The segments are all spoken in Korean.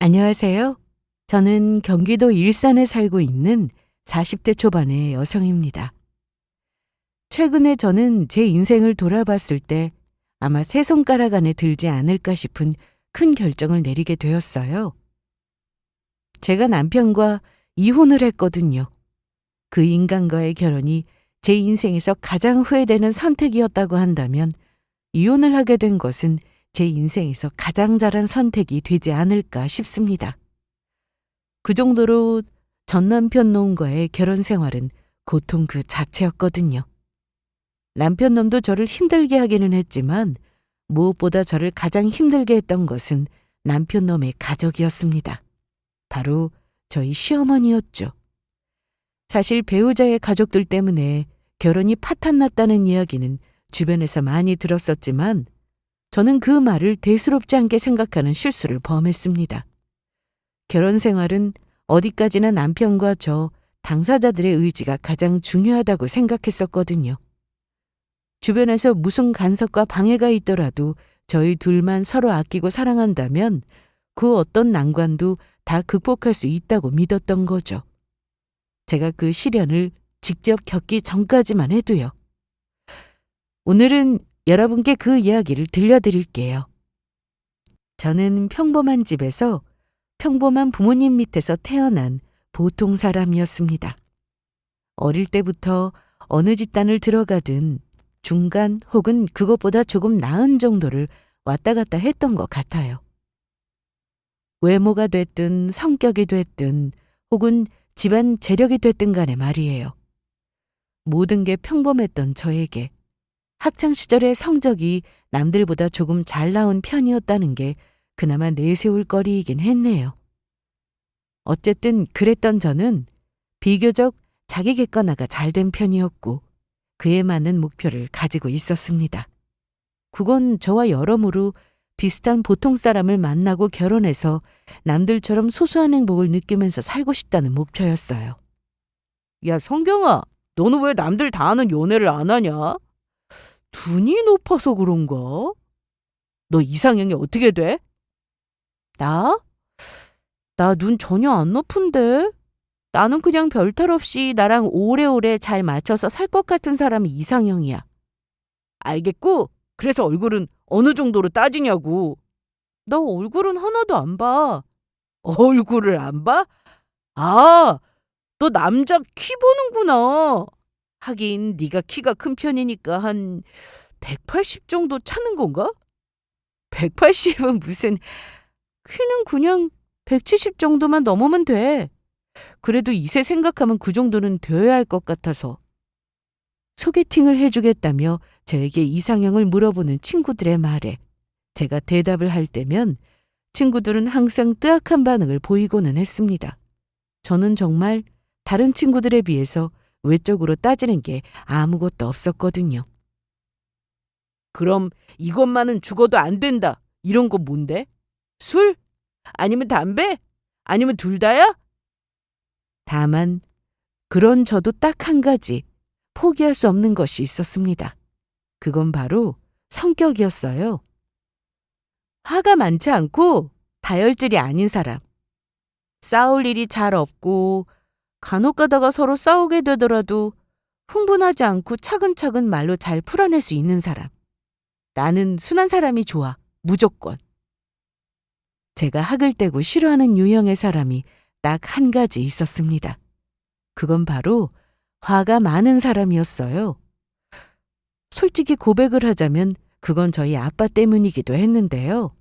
안녕하세요. 저는 경기도 일산에 살고 있는 40대 초반의 여성입니다. 최근에 저는 제 인생을 돌아봤을 때 아마 세 손가락 안에 들지 않을까 싶은 큰 결정을 내리게 되었어요. 제가 남편과 이혼을 했거든요. 그 인간과의 결혼이 제 인생에서 가장 후회되는 선택이었다고 한다면 이혼을 하게 된 것은 제 인생에서 가장 잘한 선택이 되지 않을까 싶습니다. 그 정도로 전 남편 놈과의 결혼 생활은 고통 그 자체였거든요. 남편 놈도 저를 힘들게 하기는 했지만 무엇보다 저를 가장 힘들게 했던 것은 남편 놈의 가족이었습니다. 바로 저희 시어머니였죠. 사실 배우자의 가족들 때문에 결혼이 파탄났다는 이야기는 주변에서 많이 들었었지만 저는 그 말을 대수롭지 않게 생각하는 실수를 범했습니다. 결혼 생활은 어디까지나 남편과 저 당사자들의 의지가 가장 중요하다고 생각했었거든요. 주변에서 무슨 간섭과 방해가 있더라도 저희 둘만 서로 아끼고 사랑한다면 그 어떤 난관도 다 극복할 수 있다고 믿었던 거죠. 제가 그 시련을 직접 겪기 전까지만 해도요. 오늘은 여러분께 그 이야기를 들려드릴게요. 저는 평범한 집에서 평범한 부모님 밑에서 태어난 보통 사람이었습니다. 어릴 때부터 어느 집단을 들어가든 중간 혹은 그것보다 조금 나은 정도를 왔다 갔다 했던 것 같아요. 외모가 됐든 성격이 됐든 혹은 집안 재력이 됐든 간에 말이에요. 모든 게 평범했던 저에게 학창시절의 성적이 남들보다 조금 잘 나온 편이었다는 게 그나마 내세울 거리이긴 했네요. 어쨌든 그랬던 저는 비교적 자기 객관화가 잘 된 편이었고 그에 맞는 목표를 가지고 있었습니다. 그건 저와 여러모로 비슷한 보통 사람을 만나고 결혼해서 남들처럼 소소한 행복을 느끼면서 살고 싶다는 목표였어요. 야, 성경아, 너는 왜 남들 다 하는 연애를 안 하냐? 눈이 높아서 그런가? 너 이상형이 어떻게 돼? 나? 나 눈 전혀 안 높은데? 나는 그냥 별탈 없이 나랑 오래오래 잘 맞춰서 살 것 같은 사람이 이상형이야. 알겠고, 그래서 얼굴은 어느 정도로 따지냐고. 너 얼굴은 하나도 안 봐. 얼굴을 안 봐? 아, 너 남자 키 보는구나. 하긴 네가 키가 큰 편이니까 한 180 정도 차는 건가? 180은 무슨, 키는 그냥 170 정도만 넘으면 돼. 그래도 이세 생각하면 그 정도는 되어야 할 것 같아서. 소개팅을 해주겠다며 저에게 이상형을 물어보는 친구들의 말에 제가 대답을 할 때면 친구들은 항상 뜨악한 반응을 보이고는 했습니다. 저는 정말 다른 친구들에 비해서 외적으로 따지는 게 아무것도 없었거든요. 그럼 이것만은 죽어도 안 된다. 이런 거 뭔데? 술? 아니면 담배? 아니면 둘 다야? 다만 그런 저도 딱 한 가지 포기할 수 없는 것이 있었습니다. 그건 바로 성격이었어요. 화가 많지 않고 다혈질이 아닌 사람. 싸울 일이 잘 없고 간혹 가다가 서로 싸우게 되더라도 흥분하지 않고 차근차근 말로 잘 풀어낼 수 있는 사람. 나는 순한 사람이 좋아. 무조건. 제가 학을 떼고 싫어하는 유형의 사람이 딱 한 가지 있었습니다. 그건 바로 화가 많은 사람이었어요. 솔직히 고백을 하자면 그건 저희 아빠 때문이기도 했는데요.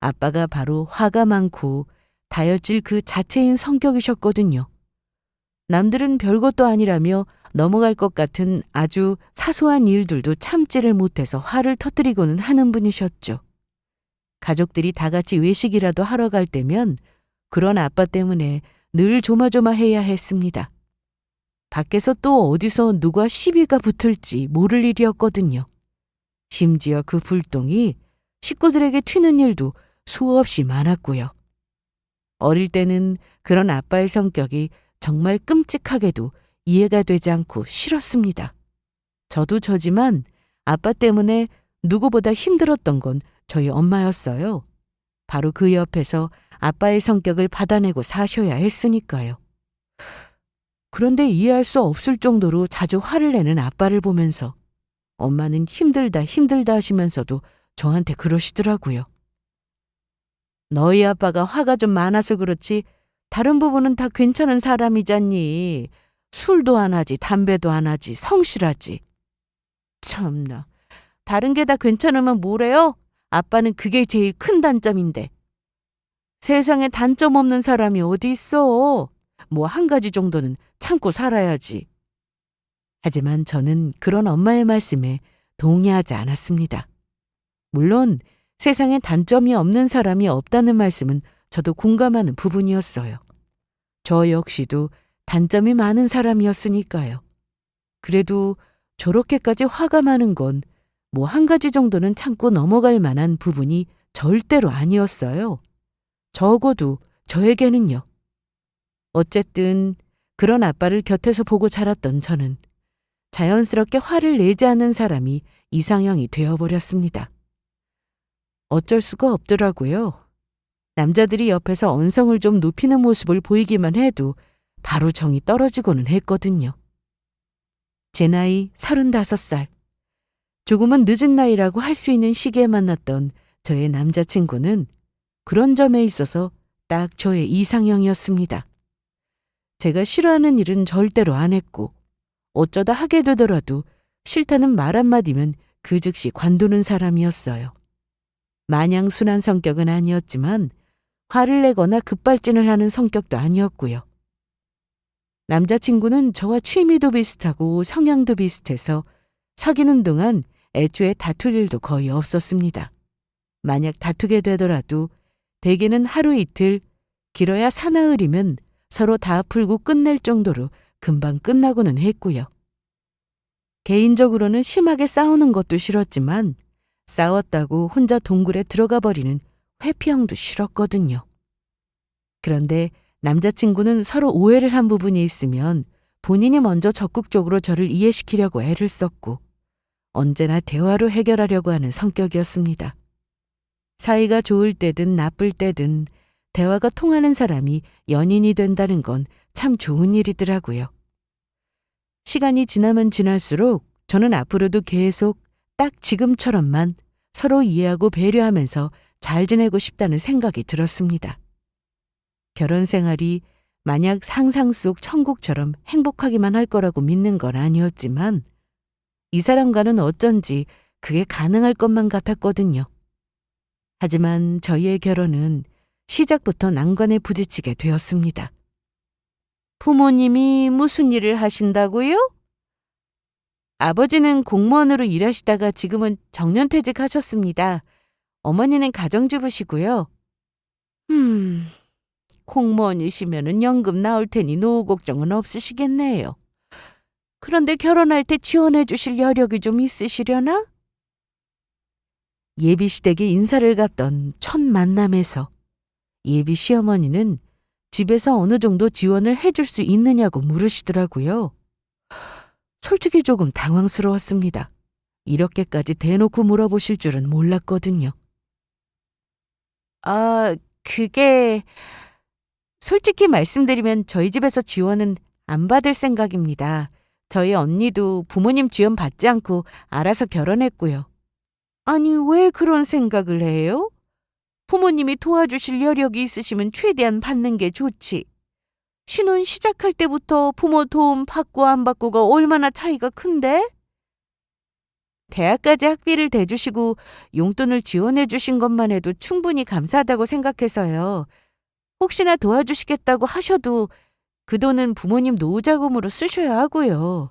아빠가 바로 화가 많고 다혈질 그 자체인 성격이셨거든요. 남들은 별것도 아니라며 넘어갈 것 같은 아주 사소한 일들도 참지를 못해서 화를 터뜨리고는 하는 분이셨죠. 가족들이 다 같이 외식이라도 하러 갈 때면 그런 아빠 때문에 늘 조마조마해야 했습니다. 밖에서 또 어디서 누가 시비가 붙을지 모를 일이었거든요. 심지어 그 불똥이 식구들에게 튀는 일도 수없이 많았고요. 어릴 때는 그런 아빠의 성격이 정말 끔찍하게도 이해가 되지 않고 싫었습니다. 저도 저지만 아빠 때문에 누구보다 힘들었던 건 저희 엄마였어요. 바로 그 옆에서 아빠의 성격을 받아내고 사셔야 했으니까요. 그런데 이해할 수 없을 정도로 자주 화를 내는 아빠를 보면서 엄마는 힘들다 힘들다 하시면서도 저한테 그러시더라고요. 너희 아빠가 화가 좀 많아서 그렇지 다른 부분은 다 괜찮은 사람이잖니. 술도 안 하지, 담배도 안 하지, 성실하지. 참나, 다른 게 다 괜찮으면 뭐래요? 아빠는 그게 제일 큰 단점인데. 세상에 단점 없는 사람이 어디 있어? 뭐 한 가지 정도는 참고 살아야지. 하지만 저는 그런 엄마의 말씀에 동의하지 않았습니다. 물론 세상에 단점이 없는 사람이 없다는 말씀은 저도 공감하는 부분이었어요. 저 역시도 단점이 많은 사람이었으니까요. 그래도 저렇게까지 화가 많은 건 뭐 한 가지 정도는 참고 넘어갈 만한 부분이 절대로 아니었어요. 적어도 저에게는요. 어쨌든 그런 아빠를 곁에서 보고 자랐던 저는 자연스럽게 화를 내지 않는 사람이 이상형이 되어버렸습니다. 어쩔 수가 없더라고요. 남자들이 옆에서 언성을 좀 높이는 모습을 보이기만 해도 바로 정이 떨어지고는 했거든요. 제 나이 35살. 조금은 늦은 나이라고 할 수 있는 시기에 만났던 저의 남자친구는 그런 점에 있어서 딱 저의 이상형이었습니다. 제가 싫어하는 일은 절대로 안 했고 어쩌다 하게 되더라도 싫다는 말 한마디면 그 즉시 관두는 사람이었어요. 마냥 순한 성격은 아니었지만 화를 내거나 급발진을 하는 성격도 아니었고요. 남자친구는 저와 취미도 비슷하고 성향도 비슷해서 사귀는 동안 애초에 다툴 일도 거의 없었습니다. 만약 다투게 되더라도 대개는 하루 이틀, 길어야 사나흘이면 서로 다 풀고 끝낼 정도로 금방 끝나고는 했고요. 개인적으로는 심하게 싸우는 것도 싫었지만 싸웠다고 혼자 동굴에 들어가 버리는 회피형도 싫었거든요. 그런데 남자친구는 서로 오해를 한 부분이 있으면 본인이 먼저 적극적으로 저를 이해시키려고 애를 썼고 언제나 대화로 해결하려고 하는 성격이었습니다. 사이가 좋을 때든 나쁠 때든 대화가 통하는 사람이 연인이 된다는 건 참 좋은 일이더라고요. 시간이 지나면 지날수록 저는 앞으로도 계속 딱 지금처럼만 서로 이해하고 배려하면서 잘 지내고 싶다는 생각이 들었습니다. 결혼 생활이 만약 상상 속 천국처럼 행복하기만 할 거라고 믿는 건 아니었지만 이 사람과는 어쩐지 그게 가능할 것만 같았거든요. 하지만 저희의 결혼은 시작부터 난관에 부딪히게 되었습니다. 부모님이 무슨 일을 하신다고요? 아버지는 공무원으로 일하시다가 지금은 정년퇴직하셨습니다. 어머니는 가정주부시고요. 공무원이시면은 연금 나올 테니 노후 걱정은 없으시겠네요. 그런데 결혼할 때 지원해 주실 여력이 좀 있으시려나? 예비 시댁에 인사를 갔던 첫 만남에서 예비 시어머니는 집에서 어느 정도 지원을 해줄 수 있느냐고 물으시더라고요. 솔직히 조금 당황스러웠습니다. 이렇게까지 대놓고 물어보실 줄은 몰랐거든요. 그게 솔직히 말씀드리면 저희 집에서 지원은 안 받을 생각입니다. 저희 언니도 부모님 지원 받지 않고 알아서 결혼했고요. 아니, 왜 그런 생각을 해요? 부모님이 도와주실 여력이 있으시면 최대한 받는 게 좋지. 신혼 시작할 때부터 부모 도움 받고 안 받고가 얼마나 차이가 큰데? 대학까지 학비를 대주시고 용돈을 지원해 주신 것만 해도 충분히 감사하다고 생각해서요. 혹시나 도와주시겠다고 하셔도 그 돈은 부모님 노후자금으로 쓰셔야 하고요.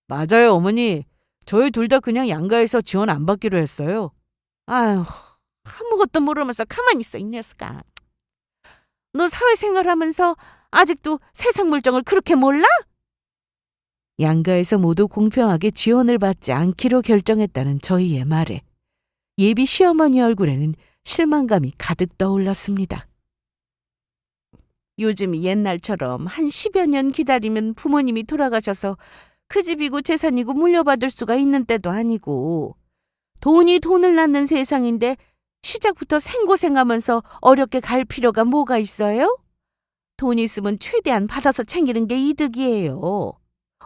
맞아요, 어머니. 저희 둘 다 그냥 양가에서 지원 안 받기로 했어요. 아휴, 아무것도 모르면서 가만히 있어, 이 녀석아. 너 사회생활하면서 아직도 세상 물정을 그렇게 몰라? 양가에서 모두 공평하게 지원을 받지 않기로 결정했다는 저희의 말에 예비 시어머니 얼굴에는 실망감이 가득 떠올랐습니다. 요즘이 옛날처럼 한 10여 년 기다리면 부모님이 돌아가셔서 그 집이고 재산이고 물려받을 수가 있는 때도 아니고 돈이 돈을 낳는 세상인데 시작부터 생고생하면서 어렵게 갈 필요가 뭐가 있어요? 돈 있으면 최대한 받아서 챙기는 게 이득이에요.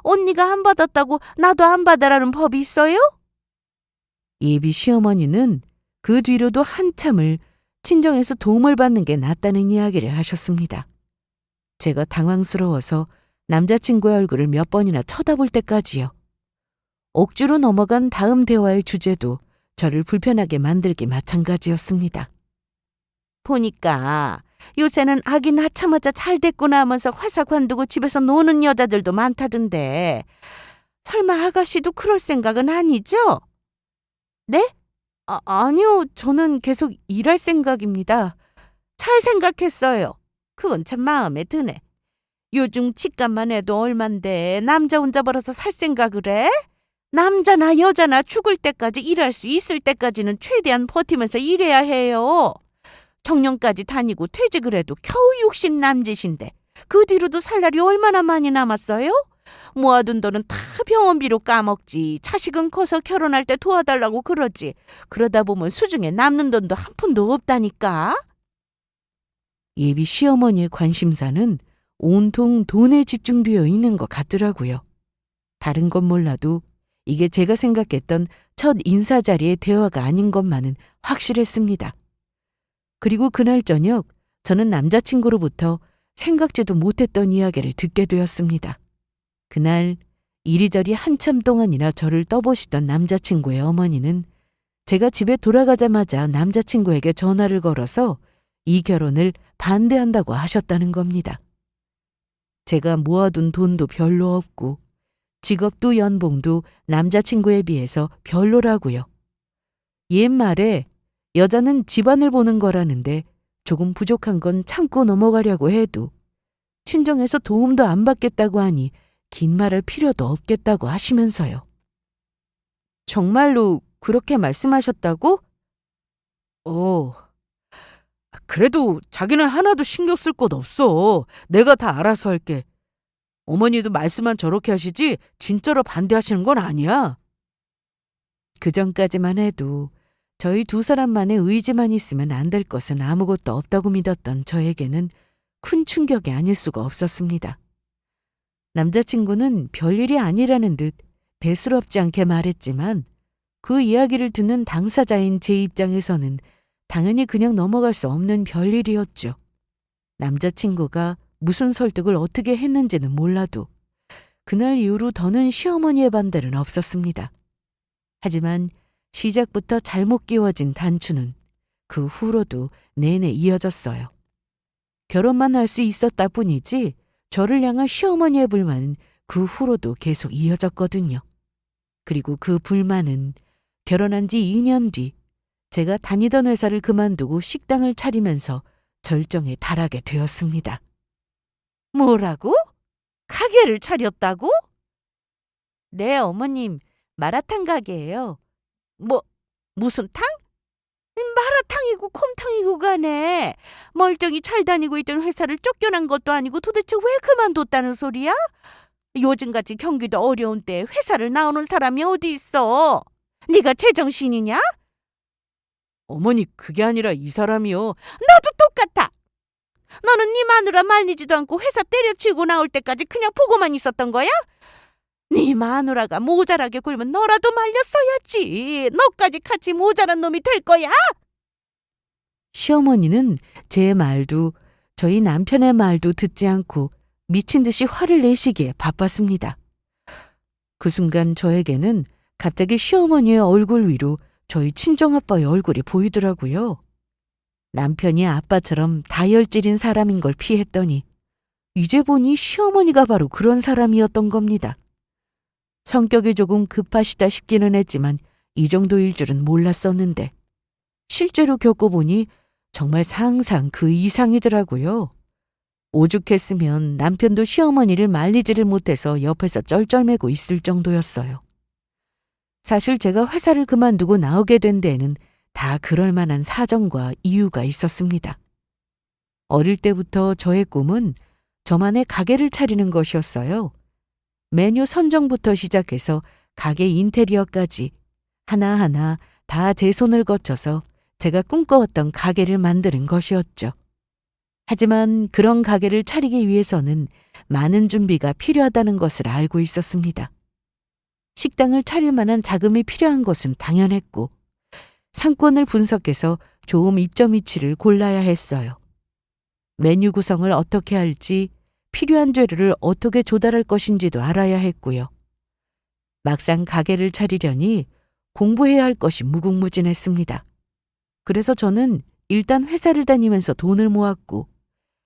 언니가 안 받았다고 나도 안 받으라는 법이 있어요? 예비 시어머니는 그 뒤로도 한참을 친정에서 도움을 받는 게 낫다는 이야기를 하셨습니다. 제가 당황스러워서 남자친구의 얼굴을 몇 번이나 쳐다볼 때까지요. 억지로 넘어간 다음 대화의 주제도 저를 불편하게 만들기 마찬가지였습니다. 보니까 요새는 아기 낳자마자 잘 됐구나 하면서 회사 관두고 집에서 노는 여자들도 많다던데 설마 아가씨도 그럴 생각은 아니죠? 네? 아니요. 저는 계속 일할 생각입니다. 잘 생각했어요. 그건 참 마음에 드네. 요즘 집값만 해도 얼만데 남자 혼자 벌어서 살 생각을 해? 남자나 여자나 죽을 때까지 일할 수 있을 때까지는 최대한 버티면서 일해야 해요. 정년까지 다니고 퇴직을 해도 겨우 60 남짓인데 그 뒤로도 살 날이 얼마나 많이 남았어요? 모아둔 돈은 다 병원비로 까먹지. 자식은 커서 결혼할 때 도와달라고 그러지. 그러다 보면 수중에 남는 돈도 한 푼도 없다니까. 예비 시어머니의 관심사는 온통 돈에 집중되어 있는 것 같더라고요. 다른 건 몰라도 이게 제가 생각했던 첫 인사 자리의 대화가 아닌 것만은 확실했습니다. 그리고 그날 저녁 저는 남자친구로부터 생각지도 못했던 이야기를 듣게 되었습니다. 그날 이리저리 한참 동안이나 저를 떠보시던 남자친구의 어머니는 제가 집에 돌아가자마자 남자친구에게 전화를 걸어서 이 결혼을 반대한다고 하셨다는 겁니다. 제가 모아둔 돈도 별로 없고 직업도 연봉도 남자친구에 비해서 별로라고요. 옛말에 여자는 집안을 보는 거라는데 조금 부족한 건 참고 넘어가려고 해도 친정에서 도움도 안 받겠다고 하니 긴 말할 필요도 없겠다고 하시면서요. 정말로 그렇게 말씀하셨다고? 그래도 자기는 하나도 신경 쓸 것 없어. 내가 다 알아서 할게. 어머니도 말씀만 저렇게 하시지 진짜로 반대하시는 건 아니야. 그전까지만 해도 저희 두 사람만의 의지만 있으면 안 될 것은 아무것도 없다고 믿었던 저에게는 큰 충격이 아닐 수가 없었습니다. 남자친구는 별일이 아니라는 듯 대수롭지 않게 말했지만 그 이야기를 듣는 당사자인 제 입장에서는 당연히 그냥 넘어갈 수 없는 별일이었죠. 남자친구가 무슨 설득을 어떻게 했는지는 몰라도 그날 이후로 더는 시어머니의 반대는 없었습니다. 하지만 시작부터 잘못 끼워진 단추는 그 후로도 내내 이어졌어요. 결혼만 할 수 있었다 뿐이지 저를 향한 시어머니의 불만은 그 후로도 계속 이어졌거든요. 그리고 그 불만은 결혼한 지 2년 뒤 제가 다니던 회사를 그만두고 식당을 차리면서 절정에 달하게 되었습니다. 뭐라고? 가게를 차렸다고? 네, 어머님. 마라탕 가게예요. 무슨 탕? 마라탕이고 곰탕이고 가네. 멀쩡히 잘 다니고 있던 회사를 쫓겨난 것도 아니고 도대체 왜 그만뒀다는 소리야? 요즘같이 경기도 어려운 때 회사를 나오는 사람이 어디 있어? 네가 제정신이냐? 어머니, 그게 아니라 이 사람이요. 나도 똑같아. 너는 네 마누라 말리지도 않고 회사 때려치우고 나올 때까지 그냥 보고만 있었던 거야? 네 마누라가 모자라게 굴면 너라도 말렸어야지. 너까지 같이 모자란 놈이 될 거야? 시어머니는 제 말도 저희 남편의 말도 듣지 않고 미친 듯이 화를 내시기에 바빴습니다. 그 순간 저에게는 갑자기 시어머니의 얼굴 위로 저희 친정아빠의 얼굴이 보이더라고요. 남편이 아빠처럼 다혈질인 사람인 걸 피했더니 이제 보니 시어머니가 바로 그런 사람이었던 겁니다. 성격이 조금 급하시다 싶기는 했지만 이 정도일 줄은 몰랐었는데 실제로 겪어보니 정말 상상 그 이상이더라고요. 오죽했으면 남편도 시어머니를 말리지를 못해서 옆에서 쩔쩔매고 있을 정도였어요. 사실 제가 회사를 그만두고 나오게 된 데에는 다 그럴 만한 사정과 이유가 있었습니다. 어릴 때부터 저의 꿈은 저만의 가게를 차리는 것이었어요. 메뉴 선정부터 시작해서 가게 인테리어까지 하나하나 다 제 손을 거쳐서 제가 꿈꿔왔던 가게를 만드는 것이었죠. 하지만 그런 가게를 차리기 위해서는 많은 준비가 필요하다는 것을 알고 있었습니다. 식당을 차릴 만한 자금이 필요한 것은 당연했고, 상권을 분석해서 좋은 입점 위치를 골라야 했어요. 메뉴 구성을 어떻게 할지, 필요한 재료를 어떻게 조달할 것인지도 알아야 했고요. 막상 가게를 차리려니 공부해야 할 것이 무궁무진했습니다. 그래서 저는 일단 회사를 다니면서 돈을 모았고,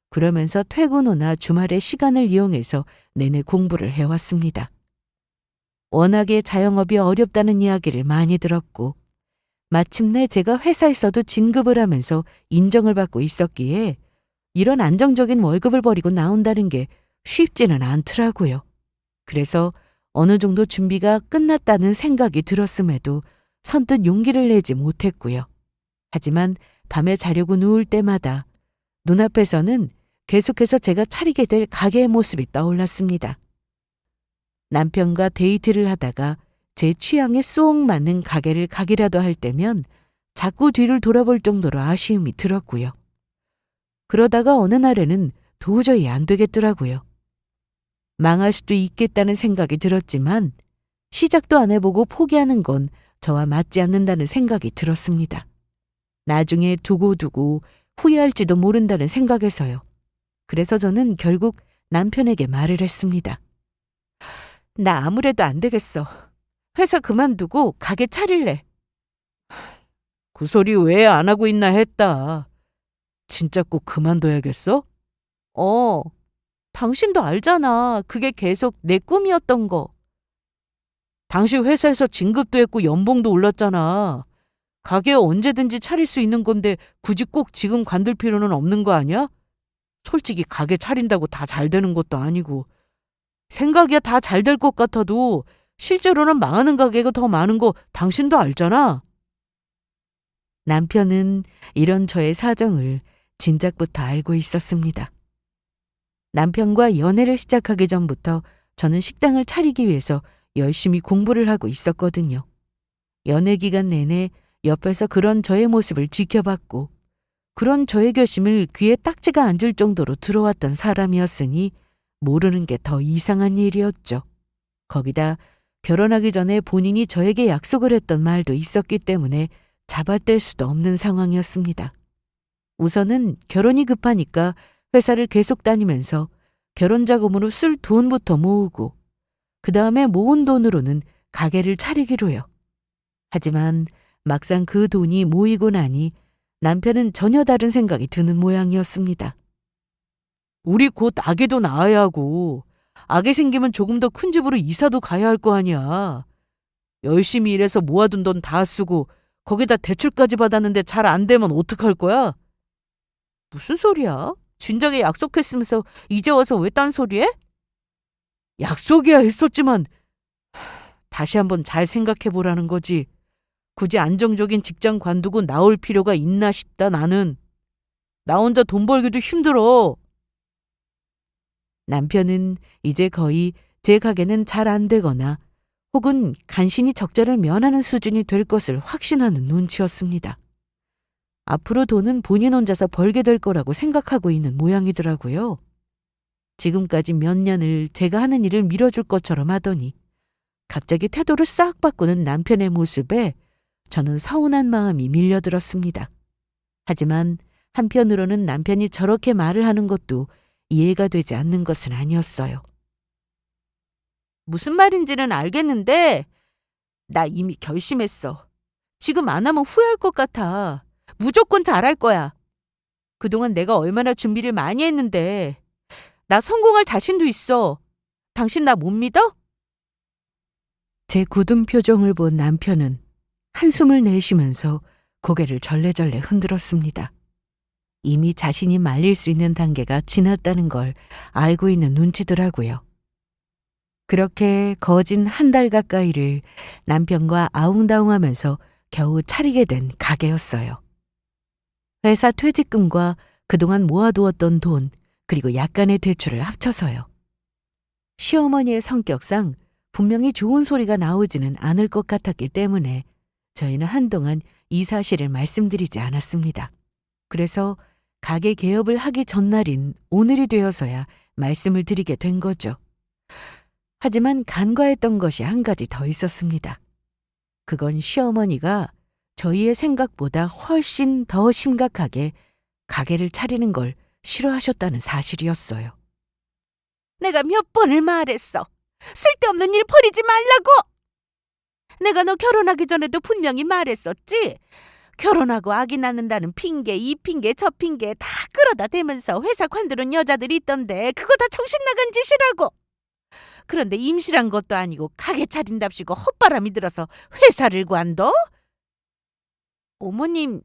그러면서 퇴근 후나 주말에 시간을 이용해서 내내 공부를 해왔습니다. 워낙에 자영업이 어렵다는 이야기를 많이 들었고, 마침내 제가 회사에서도 진급을 하면서 인정을 받고 있었기에 이런 안정적인 월급을 벌이고 나온다는 게 쉽지는 않더라고요. 그래서 어느 정도 준비가 끝났다는 생각이 들었음에도 선뜻 용기를 내지 못했고요. 하지만 밤에 자려고 누울 때마다 눈앞에서는 계속해서 제가 차리게 될 가게의 모습이 떠올랐습니다. 남편과 데이트를 하다가 제 취향에 쏙 맞는 가게를 가기라도 할 때면 자꾸 뒤를 돌아볼 정도로 아쉬움이 들었고요. 그러다가 어느 날에는 도저히 안 되겠더라고요. 망할 수도 있겠다는 생각이 들었지만 시작도 안 해보고 포기하는 건 저와 맞지 않는다는 생각이 들었습니다. 나중에 두고두고 후회할지도 모른다는 생각에서요. 그래서 저는 결국 남편에게 말을 했습니다. 나 아무래도 안 되겠어. 회사 그만두고 가게 차릴래. 그 소리 왜 안 하고 있나 했다. 진짜 꼭 그만둬야겠어? 당신도 알잖아. 그게 계속 내 꿈이었던 거. 당신 회사에서 진급도 했고 연봉도 올랐잖아. 가게 언제든지 차릴 수 있는 건데 굳이 꼭 지금 관둘 필요는 없는 거 아니야? 솔직히 가게 차린다고 다 잘 되는 것도 아니고 생각이야 다 잘 될 것 같아도 실제로는 망하는 가게가 더 많은 거 당신도 알잖아. 남편은 이런 저의 사정을 진작부터 알고 있었습니다. 남편과 연애를 시작하기 전부터 저는 식당을 차리기 위해서 열심히 공부를 하고 있었거든요. 연애 기간 내내 옆에서 그런 저의 모습을 지켜봤고 그런 저의 결심을 귀에 딱지가 앉을 정도로 들어왔던 사람이었으니 모르는 게 더 이상한 일이었죠. 거기다 결혼하기 전에 본인이 저에게 약속을 했던 말도 있었기 때문에 잡아뗄 수도 없는 상황이었습니다. 우선은 결혼이 급하니까 회사를 계속 다니면서 결혼 자금으로 쓸 돈부터 모으고 그 다음에 모은 돈으로는 가게를 차리기로요. 하지만 막상 그 돈이 모이고 나니 남편은 전혀 다른 생각이 드는 모양이었습니다. 우리 곧 아기도 낳아야 하고 아기 생기면 조금 더 큰 집으로 이사도 가야 할 거 아니야. 열심히 일해서 모아둔 돈 다 쓰고 거기다 대출까지 받았는데 잘 안 되면 어떡할 거야? 무슨 소리야? 진작에 약속했으면서 이제 와서 왜 딴소리해? 약속이야 했었지만 다시 한번 잘 생각해보라는 거지. 굳이 안정적인 직장 관두고 나올 필요가 있나 싶다 나는. 나 혼자 돈 벌기도 힘들어. 남편은 이제 거의 제 가게는 잘 안 되거나 혹은 간신히 적자를 면하는 수준이 될 것을 확신하는 눈치였습니다. 앞으로 돈은 본인 혼자서 벌게 될 거라고 생각하고 있는 모양이더라고요. 지금까지 몇 년을 제가 하는 일을 밀어줄 것처럼 하더니 갑자기 태도를 싹 바꾸는 남편의 모습에 저는 서운한 마음이 밀려들었습니다. 하지만 한편으로는 남편이 저렇게 말을 하는 것도 이해가 되지 않는 것은 아니었어요. 무슨 말인지는 알겠는데 나 이미 결심했어. 지금 안 하면 후회할 것 같아. 무조건 잘할 거야. 그동안 내가 얼마나 준비를 많이 했는데 나 성공할 자신도 있어. 당신 나 못 믿어? 제 굳은 표정을 본 남편은 한숨을 내쉬면서 고개를 절레절레 흔들었습니다. 이미 자신이 말릴 수 있는 단계가 지났다는 걸 알고 있는 눈치더라고요. 그렇게 거진 한 달 가까이를 남편과 아웅다웅하면서 겨우 차리게 된 가게였어요. 회사 퇴직금과 그동안 모아두었던 돈, 그리고 약간의 대출을 합쳐서요. 시어머니의 성격상 분명히 좋은 소리가 나오지는 않을 것 같았기 때문에 저희는 한동안 이 사실을 말씀드리지 않았습니다. 그래서 가게 개업을 하기 전날인 오늘이 되어서야 말씀을 드리게 된 거죠. 하지만 간과했던 것이 한 가지 더 있었습니다. 그건 시어머니가 저희의 생각보다 훨씬 더 심각하게 가게를 차리는 걸 싫어하셨다는 사실이었어요. 내가 몇 번을 말했어. 쓸데없는 일 버리지 말라고! 내가 너 결혼하기 전에도 분명히 말했었지? 결혼하고 아기 낳는다는 핑계, 이 핑계, 저 핑계 다 끌어다 대면서 회사 관두는 여자들이 있던데 그거 다 정신 나간 짓이라고! 그런데 임신한 것도 아니고 가게 차린답시고 헛바람이 들어서 회사를 관둬? 어머님,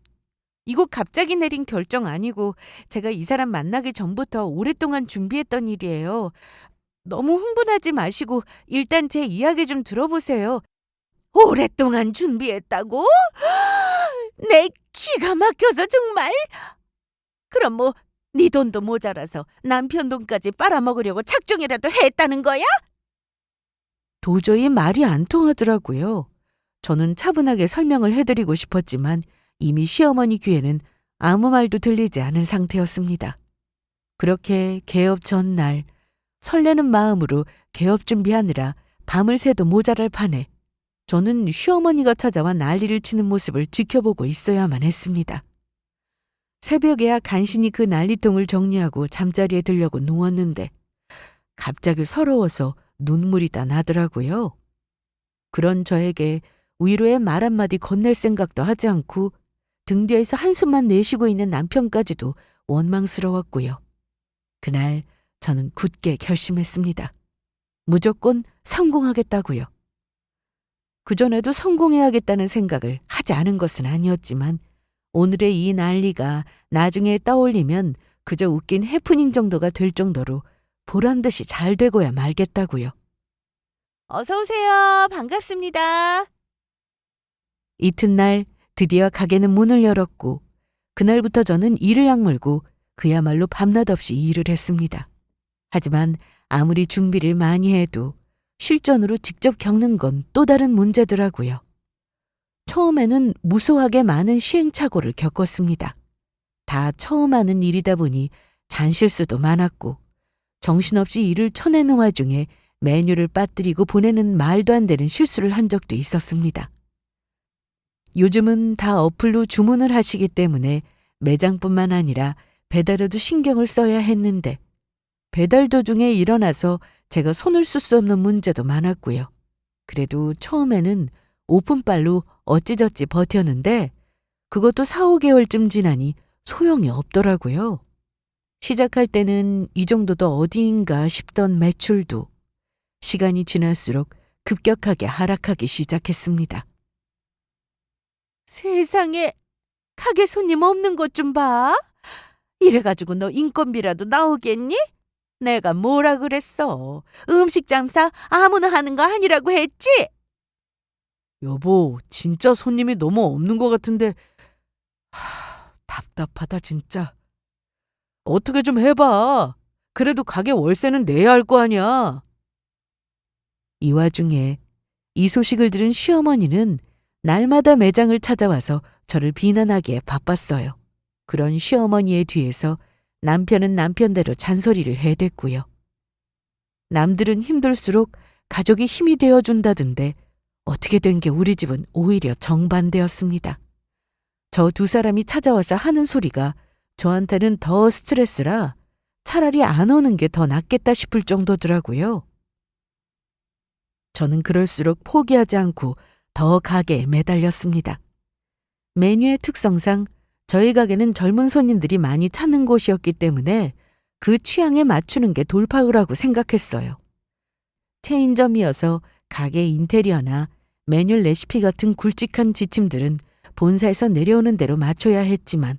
이거 갑자기 내린 결정 아니고 제가 이 사람 만나기 전부터 오랫동안 준비했던 일이에요. 너무 흥분하지 마시고 일단 제 이야기 좀 들어보세요. 오랫동안 준비했다고? 내 기가 막혀서 정말? 그럼 뭐 네 돈도 모자라서 남편 돈까지 빨아먹으려고 작정이라도 했다는 거야? 도저히 말이 안 통하더라고요. 저는 차분하게 설명을 해드리고 싶었지만 이미 시어머니 귀에는 아무 말도 들리지 않은 상태였습니다. 그렇게 개업 전날 설레는 마음으로 개업 준비하느라 밤을 새도 모자랄 판에 저는 시어머니가 찾아와 난리를 치는 모습을 지켜보고 있어야만 했습니다. 새벽에야 간신히 그 난리통을 정리하고 잠자리에 들려고 누웠는데 갑자기 서러워서 눈물이 다 나더라고요. 그런 저에게 위로의 말 한마디 건넬 생각도 하지 않고 등 뒤에서 한숨만 내쉬고 있는 남편까지도 원망스러웠고요. 그날 저는 굳게 결심했습니다. 무조건 성공하겠다고요. 그전에도 성공해야겠다는 생각을 하지 않은 것은 아니었지만 오늘의 이 난리가 나중에 떠올리면 그저 웃긴 해프닝 정도가 될 정도로 보란듯이 잘 되고야 말겠다고요. 어서 오세요. 반갑습니다. 이튿날 드디어 가게는 문을 열었고 그날부터 저는 이를 악물고 그야말로 밤낮 없이 일을 했습니다. 하지만 아무리 준비를 많이 해도 실전으로 직접 겪는 건 또 다른 문제더라고요. 처음에는 무수하게 많은 시행착오를 겪었습니다. 다 처음 하는 일이다 보니 잔실수도 많았고 정신없이 일을 쳐내는 와중에 메뉴를 빠뜨리고 보내는 말도 안 되는 실수를 한 적도 있었습니다. 요즘은 다 어플로 주문을 하시기 때문에 매장뿐만 아니라 배달에도 신경을 써야 했는데 배달 도중에 일어나서 제가 손을 쓸 수 없는 문제도 많았고요. 그래도 처음에는 오픈빨로 어찌저찌 버텼는데 그것도 4, 5개월쯤 지나니 소용이 없더라고요. 시작할 때는 이 정도도 어디인가 싶던 매출도 시간이 지날수록 급격하게 하락하기 시작했습니다. 세상에, 가게 손님 없는 것 좀 봐. 이래가지고 너 인건비라도 나오겠니? 내가 뭐라 그랬어. 음식 장사 아무나 하는 거 아니라고 했지? 여보, 진짜 손님이 너무 없는 것 같은데 답답하다 진짜. 어떻게 좀 해봐. 그래도 가게 월세는 내야 할 거 아니야. 이 와중에 이 소식을 들은 시어머니는 날마다 매장을 찾아와서 저를 비난하기에 바빴어요. 그런 시어머니의 뒤에서 남편은 남편대로 잔소리를 해댔고요. 남들은 힘들수록 가족이 힘이 되어준다던데 어떻게 된 게 우리 집은 오히려 정반대였습니다. 저 두 사람이 찾아와서 하는 소리가 저한테는 더 스트레스라 차라리 안 오는 게 더 낫겠다 싶을 정도더라고요. 저는 그럴수록 포기하지 않고 더 가게에 매달렸습니다. 메뉴의 특성상 저희 가게는 젊은 손님들이 많이 찾는 곳이었기 때문에 그 취향에 맞추는 게 돌파구라고 생각했어요. 체인점이어서 가게 인테리어나 메뉴 레시피 같은 굵직한 지침들은 본사에서 내려오는 대로 맞춰야 했지만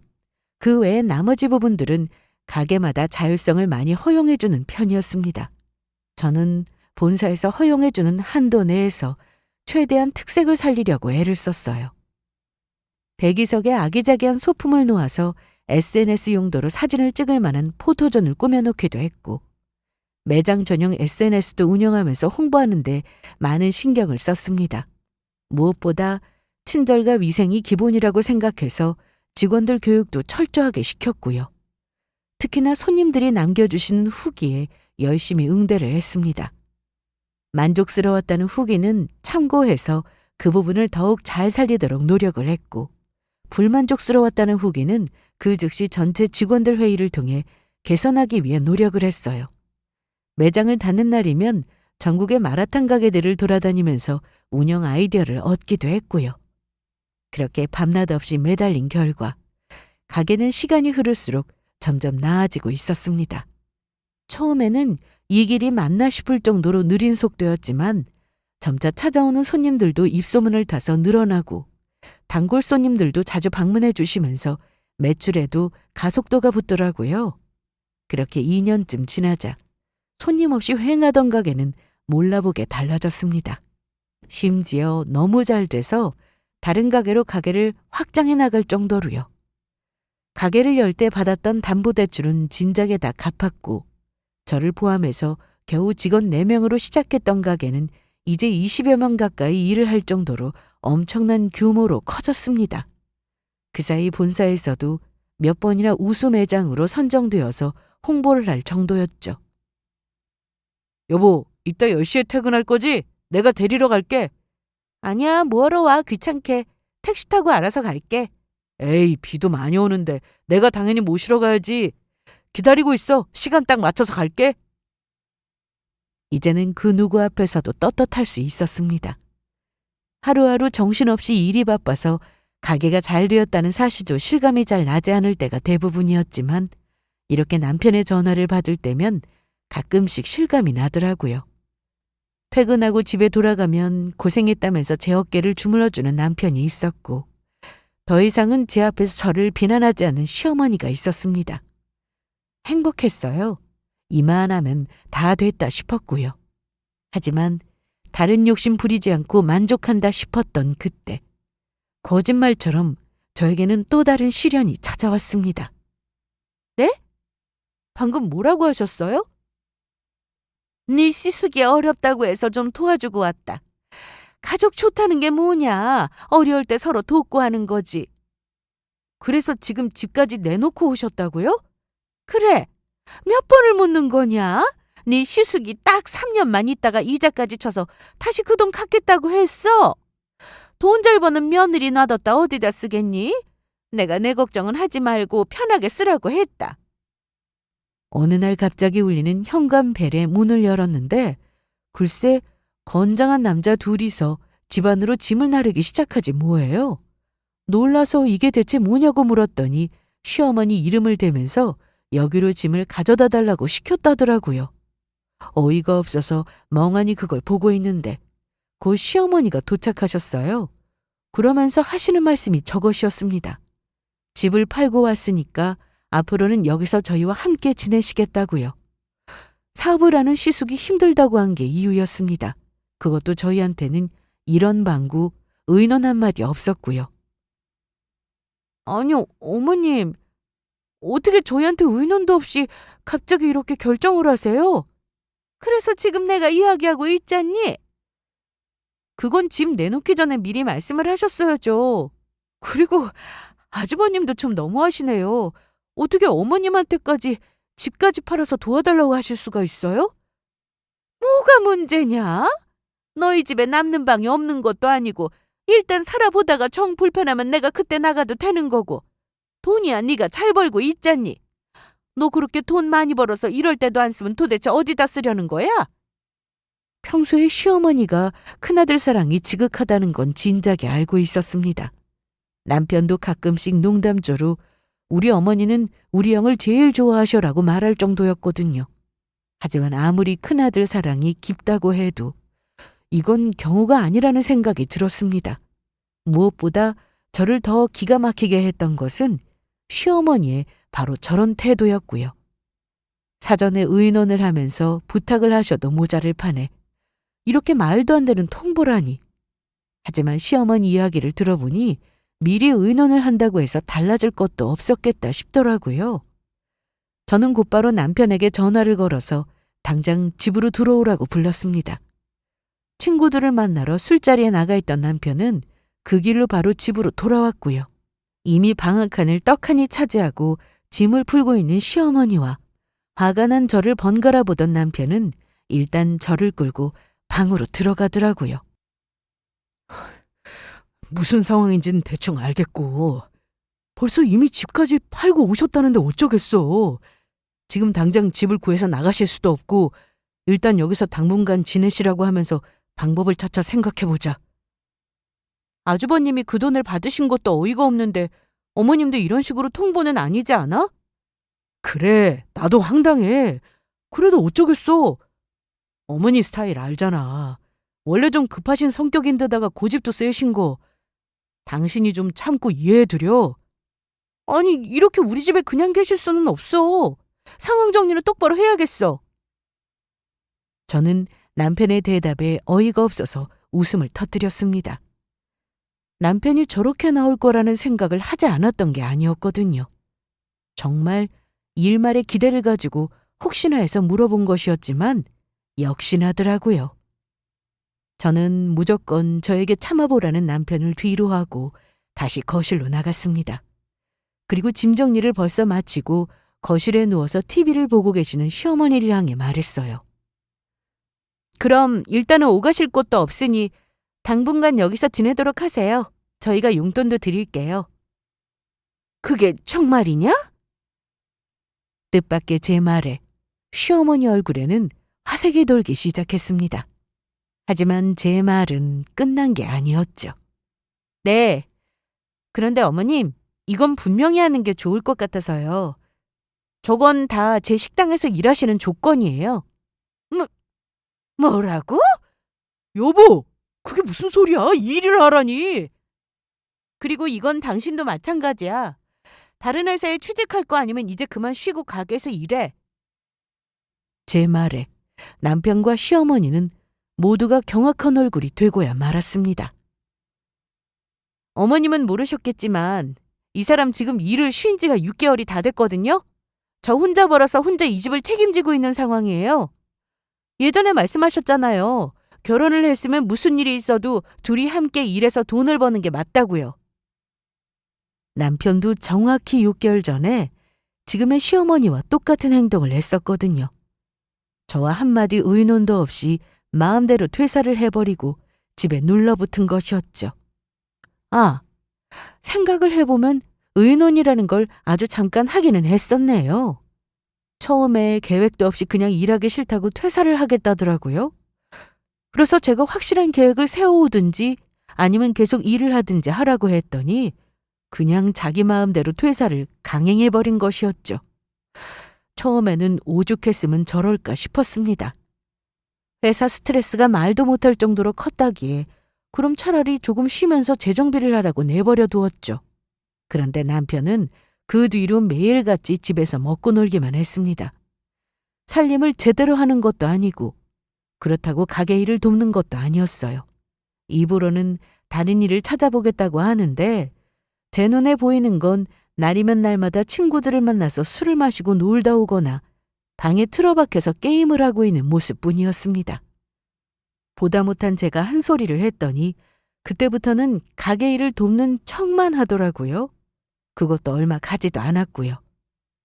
그 외의 나머지 부분들은 가게마다 자율성을 많이 허용해주는 편이었습니다. 저는 본사에서 허용해주는 한도 내에서 최대한 특색을 살리려고 애를 썼어요. 대기석에 아기자기한 소품을 놓아서 SNS 용도로 사진을 찍을 만한 포토존을 꾸며놓기도 했고 매장 전용 SNS도 운영하면서 홍보하는 데 많은 신경을 썼습니다. 무엇보다 친절과 위생이 기본이라고 생각해서 직원들 교육도 철저하게 시켰고요. 특히나 손님들이 남겨주시는 후기에 열심히 응대를 했습니다. 만족스러웠다는 후기는 참고해서 그 부분을 더욱 잘 살리도록 노력을 했고, 불만족스러웠다는 후기는 그 즉시 전체 직원들 회의를 통해 개선하기 위해 노력을 했어요. 매장을 닫는 날이면 전국의 마라탕 가게들을 돌아다니면서 운영 아이디어를 얻기도 했고요. 그렇게 밤낮 없이 매달린 결과 가게는 시간이 흐를수록 점점 나아지고 있었습니다. 처음에는 이 길이 맞나 싶을 정도로 느린 속도였지만 점차 찾아오는 손님들도 입소문을 타서 늘어나고 단골 손님들도 자주 방문해 주시면서 매출에도 가속도가 붙더라고요. 그렇게 2년쯤 지나자 손님 없이 휑하던 가게는 몰라보게 달라졌습니다. 심지어 너무 잘 돼서 다른 가게로 가게를 확장해 나갈 정도로요. 가게를 열 때 받았던 담보대출은 진작에 다 갚았고 저를 포함해서 겨우 직원 4명으로 시작했던 가게는 이제 20여 명 가까이 일을 할 정도로 엄청난 규모로 커졌습니다. 그 사이 본사에서도 몇 번이나 우수 매장으로 선정되어서 홍보를 할 정도였죠. 여보, 이따 10시에 퇴근할 거지? 내가 데리러 갈게. 아니야, 뭐하러 와, 귀찮게. 택시 타고 알아서 갈게. 에이, 비도 많이 오는데 내가 당연히 모시러 가야지. 기다리고 있어. 시간 딱 맞춰서 갈게. 이제는 그 누구 앞에서도 떳떳할 수 있었습니다. 하루하루 정신없이 일이 바빠서 가게가 잘 되었다는 사실도 실감이 잘 나지 않을 때가 대부분이었지만 이렇게 남편의 전화를 받을 때면 가끔씩 실감이 나더라고요. 퇴근하고 집에 돌아가면 고생했다면서 제 어깨를 주물러주는 남편이 있었고 더 이상은 제 앞에서 저를 비난하지 않는 시어머니가 있었습니다. 행복했어요. 이만하면 다 됐다 싶었고요. 하지만 다른 욕심 부리지 않고 만족한다 싶었던 그때 거짓말처럼 저에게는 또 다른 시련이 찾아왔습니다. 네? 방금 뭐라고 하셨어요? 네 시숙이 어렵다고 해서 좀 도와주고 왔다. 가족 좋다는 게 뭐냐. 어려울 때 서로 돕고 하는 거지. 그래서 지금 집까지 내놓고 오셨다고요? 그래. 몇 번을 묻는 거냐? 네 시숙이 딱 3년만 있다가 이자까지 쳐서 다시 그 돈 갚겠다고 했어. 돈 잘 버는 며느리 놔뒀다 어디다 쓰겠니? 내가 내 걱정은 하지 말고 편하게 쓰라고 했다. 어느 날 갑자기 울리는 현관벨에 문을 열었는데 글쎄 건장한 남자 둘이서 집 안으로 짐을 나르기 시작하지 뭐예요. 놀라서 이게 대체 뭐냐고 물었더니 시어머니 이름을 대면서 여기로 짐을 가져다 달라고 시켰다더라고요. 어이가 없어서 멍하니 그걸 보고 있는데 곧 시어머니가 도착하셨어요. 그러면서 하시는 말씀이 저것이었습니다. 집을 팔고 왔으니까 앞으로는 여기서 저희와 함께 지내시겠다고요. 사업을 하는 시숙이 힘들다고 한 게 이유였습니다. 그것도 저희한테는 이런 방구, 의논 한마디 없었고요. 아니요, 어머님. 어떻게 저희한테 의논도 없이 갑자기 이렇게 결정을 하세요? 그래서 지금 내가 이야기하고 있잖니? 그건 집 내놓기 전에 미리 말씀을 하셨어야죠. 그리고 아주버님도 좀 너무하시네요. 어떻게 어머님한테까지 집까지 팔아서 도와달라고 하실 수가 있어요? 뭐가 문제냐? 너희 집에 남는 방이 없는 것도 아니고 일단 살아보다가 정 불편하면 내가 그때 나가도 되는 거고 돈이야 네가 잘 벌고 있잖니. 너 그렇게 돈 많이 벌어서 이럴 때도 안 쓰면 도대체 어디다 쓰려는 거야? 평소에 시어머니가 큰아들 사랑이 지극하다는 건 진작에 알고 있었습니다. 남편도 가끔씩 농담조로 우리 어머니는 우리 형을 제일 좋아하셔라고 말할 정도였거든요. 하지만 아무리 큰아들 사랑이 깊다고 해도 이건 경우가 아니라는 생각이 들었습니다. 무엇보다 저를 더 기가 막히게 했던 것은 시어머니의 바로 저런 태도였고요. 사전에 의논을 하면서 부탁을 하셔도 모자를 판에 이렇게 말도 안 되는 통보라니. 하지만 시어머니 이야기를 들어보니 미리 의논을 한다고 해서 달라질 것도 없었겠다 싶더라고요. 저는 곧바로 남편에게 전화를 걸어서 당장 집으로 들어오라고 불렀습니다. 친구들을 만나러 술자리에 나가 있던 남편은 그 길로 바로 집으로 돌아왔고요. 이미 방 한 칸을 떡하니 차지하고 짐을 풀고 있는 시어머니와 화가 난 저를 번갈아 보던 남편은 일단 저를 끌고 방으로 들어가더라고요. 무슨 상황인지는 대충 알겠고 벌써 이미 집까지 팔고 오셨다는데 어쩌겠어. 지금 당장 집을 구해서 나가실 수도 없고 일단 여기서 당분간 지내시라고 하면서 방법을 차차 생각해보자. 아주버님이 그 돈을 받으신 것도 어이가 없는데 어머님도 이런 식으로 통보는 아니지 않아? 그래, 나도 황당해. 그래도 어쩌겠어. 어머니 스타일 알잖아. 원래 좀 급하신 성격인데다가 고집도 세신 거. 당신이 좀 참고 이해해드려. 아니, 이렇게 우리 집에 그냥 계실 수는 없어. 상황 정리는 똑바로 해야겠어. 저는 남편의 대답에 어이가 없어서 웃음을 터뜨렸습니다. 남편이 저렇게 나올 거라는 생각을 하지 않았던 게 아니었거든요. 정말 일말의 기대를 가지고 혹시나 해서 물어본 것이었지만 역시나더라고요. 저는 무조건 저에게 참아보라는 남편을 뒤로 하고 다시 거실로 나갔습니다. 그리고 짐 정리를 벌써 마치고 거실에 누워서 TV를 보고 계시는 시어머니를 향해 말했어요. 그럼 일단은 오가실 곳도 없으니 당분간 여기서 지내도록 하세요. 저희가 용돈도 드릴게요. 그게 정말이냐? 뜻밖의 제 말에 시어머니 얼굴에는 화색이 돌기 시작했습니다. 하지만 제 말은 끝난 게 아니었죠. 네. 그런데 어머님, 이건 분명히 하는 게 좋을 것 같아서요. 저건 다 제 식당에서 일하시는 조건이에요. 뭐라고? 여보, 그게 무슨 소리야? 이 일을 하라니. 그리고 이건 당신도 마찬가지야. 다른 회사에 취직할 거 아니면 이제 그만 쉬고 가게에서 일해. 제 말에 남편과 시어머니는 모두가 경악한 얼굴이 되고야 말았습니다. 어머님은 모르셨겠지만 이 사람 지금 일을 쉰 지가 6개월이 다 됐거든요. 저 혼자 벌어서 혼자 이 집을 책임지고 있는 상황이에요. 예전에 말씀하셨잖아요. 결혼을 했으면 무슨 일이 있어도 둘이 함께 일해서 돈을 버는 게 맞다고요. 남편도 정확히 6개월 전에 지금의 시어머니와 똑같은 행동을 했었거든요. 저와 한마디 의논도 없이 마음대로 퇴사를 해버리고 집에 눌러붙은 것이었죠. 아, 생각을 해보면 의논이라는 걸 아주 잠깐 하기는 했었네요. 처음에 계획도 없이 그냥 일하기 싫다고 퇴사를 하겠다더라고요. 그래서 제가 확실한 계획을 세워오든지 아니면 계속 일을 하든지 하라고 했더니 그냥 자기 마음대로 퇴사를 강행해버린 것이었죠. 처음에는 오죽했으면 저럴까 싶었습니다. 회사 스트레스가 말도 못할 정도로 컸다기에 그럼 차라리 조금 쉬면서 재정비를 하라고 내버려 두었죠. 그런데 남편은 그 뒤로 매일같이 집에서 먹고 놀기만 했습니다. 살림을 제대로 하는 것도 아니고 그렇다고 가게 일을 돕는 것도 아니었어요. 입으로는 다른 일을 찾아보겠다고 하는데 제 눈에 보이는 건 날이면 날마다 친구들을 만나서 술을 마시고 놀다 오거나 방에 틀어박혀서 게임을 하고 있는 모습뿐이었습니다. 보다 못한 제가 한 소리를 했더니 그때부터는 가게 일을 돕는 척만 하더라고요. 그것도 얼마 가지도 않았고요.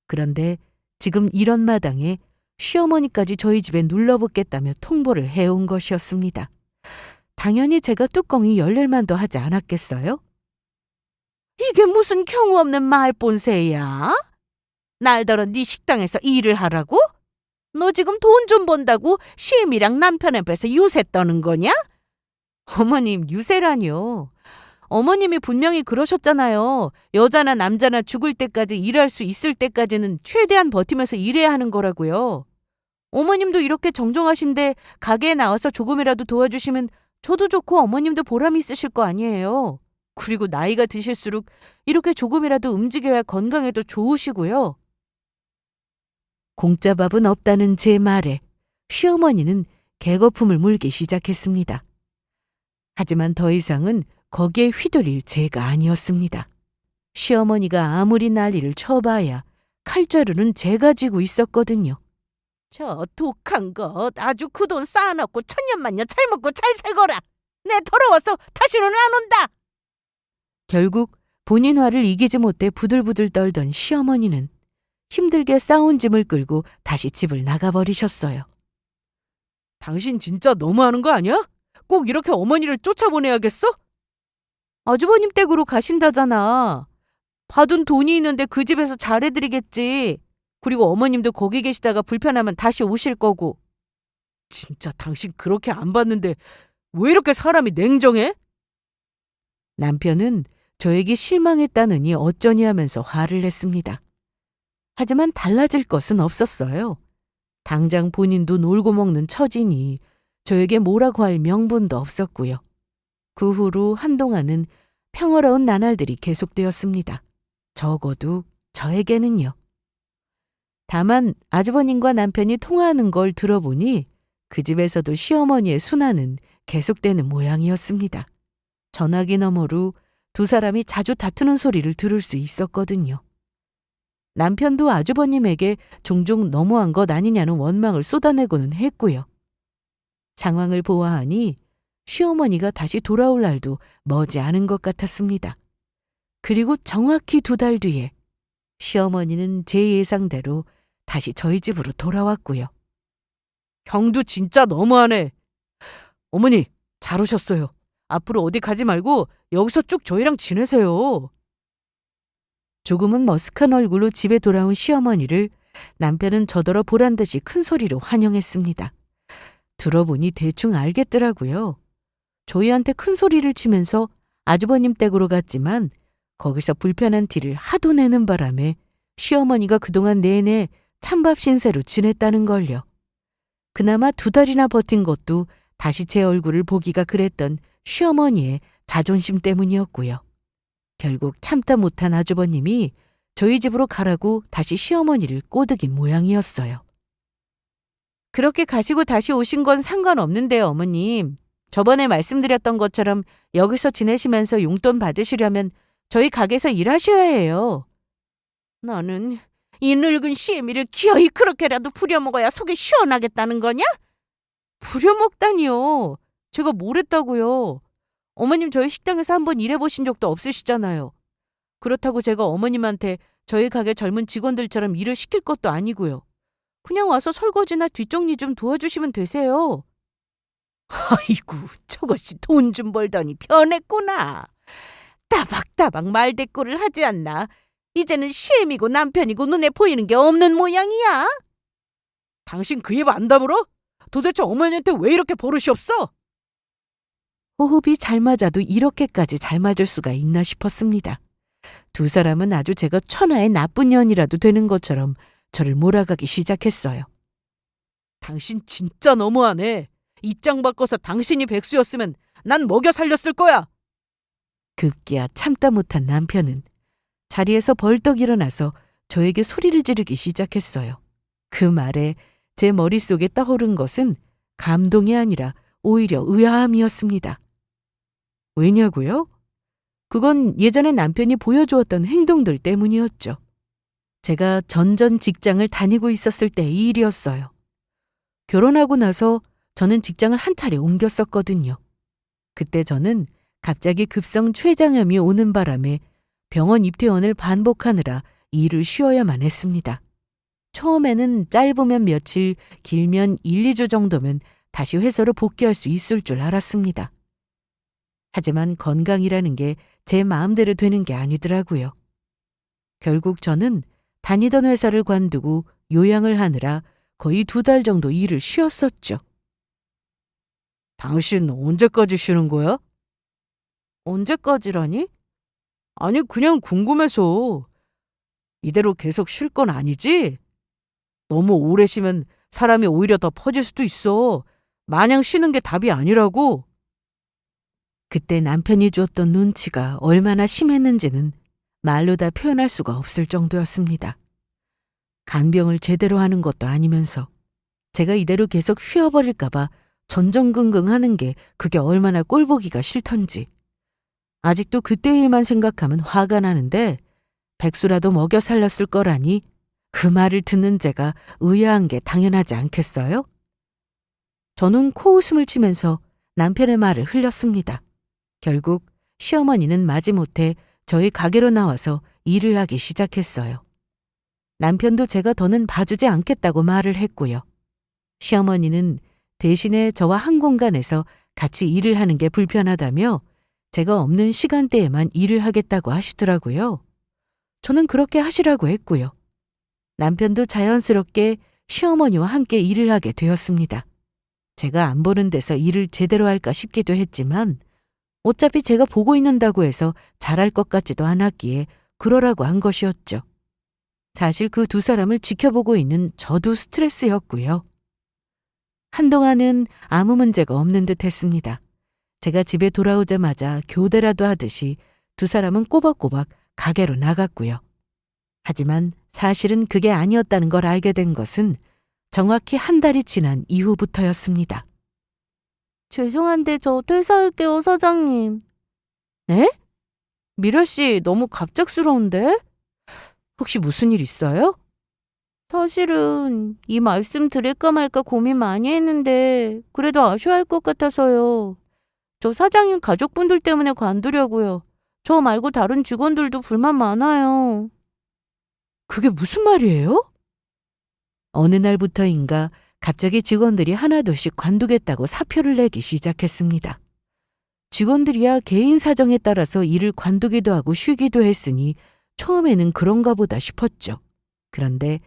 그런데 지금 이런 마당에 시어머니까지 저희 집에 눌러붙겠다며 통보를 해온 것이었습니다. 당연히 제가 뚜껑이 열릴만도 하지 않았겠어요? 이게 무슨 경우 없는 말본세야? 날더러 네 식당에서 일을 하라고? 너 지금 돈 좀 번다고 시임이랑 남편 앞에서 유세 떠는 거냐? 어머님, 유세라뇨. 어머님이 분명히 그러셨잖아요. 여자나 남자나 죽을 때까지 일할 수 있을 때까지는 최대한 버티면서 일해야 하는 거라고요. 어머님도 이렇게 정정하신데 가게에 나와서 조금이라도 도와주시면 저도 좋고 어머님도 보람이 있으실 거 아니에요. 그리고 나이가 드실수록 이렇게 조금이라도 움직여야 건강에도 좋으시고요. 공짜밥은 없다는 제 말에 시어머니는 개거품을 물기 시작했습니다. 하지만 더 이상은 거기에 휘둘릴 제가 아니었습니다. 시어머니가 아무리 난리를 쳐봐야 칼자루는 제가 쥐고 있었거든요. 저 독한 것 아주 그 돈 쌓아놓고 천년만년 잘 먹고 잘 살거라. 내 더러워서 다시는 안 온다. 결국 본인 화를 이기지 못해 부들부들 떨던 시어머니는 힘들게 싸운 짐을 끌고 다시 집을 나가버리셨어요. 당신 진짜 너무하는 거 아니야? 꼭 이렇게 어머니를 쫓아보내야겠어? 아주버님 댁으로 가신다잖아. 받은 돈이 있는데 그 집에서 잘해드리겠지. 그리고 어머님도 거기 계시다가 불편하면 다시 오실 거고. 진짜 당신 그렇게 안 받는데 왜 이렇게 사람이 냉정해? 남편은 저에게 실망했다느니 어쩌니 하면서 화를 냈습니다. 하지만 달라질 것은 없었어요. 당장 본인도 놀고 먹는 처지니 저에게 뭐라고 할 명분도 없었고요. 그 후로 한동안은 평화로운 나날들이 계속되었습니다. 적어도 저에게는요. 다만 아주버님과 남편이 통화하는 걸 들어보니 그 집에서도 시어머니의 순환은 계속되는 모양이었습니다. 전화기 너머로 두 사람이 자주 다투는 소리를 들을 수 있었거든요. 남편도 아주버님에게 종종 너무한 것 아니냐는 원망을 쏟아내고는 했고요. 상황을 보아하니 시어머니가 다시 돌아올 날도 머지않은 것 같았습니다. 그리고 정확히 2달 뒤에 시어머니는 제 예상대로 다시 저희 집으로 돌아왔고요. 형도 진짜 너무하네. 어머니, 잘 오셨어요. 앞으로 어디 가지 말고 여기서 쭉 저희랑 지내세요. 조금은 머쓱한 얼굴로 집에 돌아온 시어머니를 남편은 저더러 보란 듯이 큰 소리로 환영했습니다. 들어보니 대충 알겠더라고요. 저희한테 큰 소리를 치면서 아주버님 댁으로 갔지만 거기서 불편한 티를 하도 내는 바람에 시어머니가 그동안 내내 찬밥 신세로 지냈다는 걸요. 그나마 2달이나 버틴 것도 다시 제 얼굴을 보기가 그랬던 시어머니의 자존심 때문이었고요. 결국 참다 못한 아주버님이 저희 집으로 가라고 다시 시어머니를 꼬드긴 모양이었어요. 그렇게 가시고 다시 오신 건 상관없는데요, 어머님. 저번에 말씀드렸던 것처럼 여기서 지내시면서 용돈 받으시려면 저희 가게에서 일하셔야 해요. 너는 이 늙은 시애미를 기어이 그렇게라도 부려먹어야 속이 시원하겠다는 거냐? 부려먹다니요. 제가 뭘 했다고요. 어머님 저희 식당에서 한번 일해보신 적도 없으시잖아요. 그렇다고 제가 어머님한테 저희 가게 젊은 직원들처럼 일을 시킬 것도 아니고요. 그냥 와서 설거지나 뒷정리 좀 도와주시면 되세요. 아이고, 저것이 돈 좀 벌더니 변했구나. 따박따박 말대꾸를 하지 않나. 이제는 시애미고 남편이고 눈에 보이는 게 없는 모양이야. 당신 그 입 안 다물어? 도대체 어머니한테 왜 이렇게 버릇이 없어? 호흡이 잘 맞아도 이렇게까지 잘 맞을 수가 있나 싶었습니다. 두 사람은 아주 제가 천하의 나쁜 년이라도 되는 것처럼 저를 몰아가기 시작했어요. 당신 진짜 너무하네. 입장 바꿔서 당신이 백수였으면 난 먹여 살렸을 거야. 급기야 참다 못한 남편은 자리에서 벌떡 일어나서 저에게 소리를 지르기 시작했어요. 그 말에 제 머릿속에 떠오른 것은 감동이 아니라 오히려 의아함이었습니다. 왜냐고요? 그건 예전에 남편이 보여주었던 행동들 때문이었죠. 제가 전전 직장을 다니고 있었을 때의 일이었어요. 결혼하고 나서 저는 직장을 한 차례 옮겼었거든요. 그때 저는 갑자기 급성 췌장염이 오는 바람에 병원 입퇴원을 반복하느라 일을 쉬어야만 했습니다. 처음에는 짧으면 며칠, 길면 1, 2주 정도면 다시 회사로 복귀할 수 있을 줄 알았습니다. 하지만 건강이라는 게 제 마음대로 되는 게 아니더라고요. 결국 저는 다니던 회사를 관두고 요양을 하느라 거의 2달 정도 일을 쉬었었죠. 당신 언제까지 쉬는 거야? 언제까지라니? 아니, 그냥 궁금해서. 이대로 계속 쉴 건 아니지? 너무 오래 쉬면 사람이 오히려 더 퍼질 수도 있어. 마냥 쉬는 게 답이 아니라고. 그때 남편이 주었던 눈치가 얼마나 심했는지는 말로 다 표현할 수가 없을 정도였습니다. 간병을 제대로 하는 것도 아니면서 제가 이대로 계속 쉬어버릴까 봐 전전긍긍하는 게 그게 얼마나 꼴보기가 싫던지. 아직도 그때 일만 생각하면 화가 나는데 백수라도 먹여 살렸을 거라니 그 말을 듣는 제가 의아한 게 당연하지 않겠어요? 저는 코웃음을 치면서 남편의 말을 흘렸습니다. 결국 시어머니는 마지못해 저희 가게로 나와서 일을 하기 시작했어요. 남편도 제가 더는 봐주지 않겠다고 말을 했고요. 시어머니는 대신에 저와 한 공간에서 같이 일을 하는 게 불편하다며 제가 없는 시간대에만 일을 하겠다고 하시더라고요. 저는 그렇게 하시라고 했고요. 남편도 자연스럽게 시어머니와 함께 일을 하게 되었습니다. 제가 안 보는 데서 일을 제대로 할까 싶기도 했지만 어차피 제가 보고 있는다고 해서 잘할 것 같지도 않았기에 그러라고 한 것이었죠. 사실 그 두 사람을 지켜보고 있는 저도 스트레스였고요. 한동안은 아무 문제가 없는 듯 했습니다. 제가 집에 돌아오자마자 교대라도 하듯이 두 사람은 꼬박꼬박 가게로 나갔고요. 하지만 사실은 그게 아니었다는 걸 알게 된 것은 정확히 한 달이 지난 이후부터였습니다. 죄송한데 저 퇴사할게요, 사장님. 네? 미라 씨 너무 갑작스러운데? 혹시 무슨 일 있어요? 사실은 이 말씀 드릴까 말까 고민 많이 했는데 그래도 아쉬워할 것 같아서요. 저 사장님 가족분들 때문에 관두려고요. 저 말고 다른 직원들도 불만 많아요. 그게 무슨 말이에요? 어느 날부터인가 갑자기 직원들이 하나둘씩 관두겠다고 사표를 내기 시작했습니다. 직원들이야 개인 사정에 따라서 일을 관두기도 하고 쉬기도 했으니 처음에는 그런가 보다 싶었죠. 그런데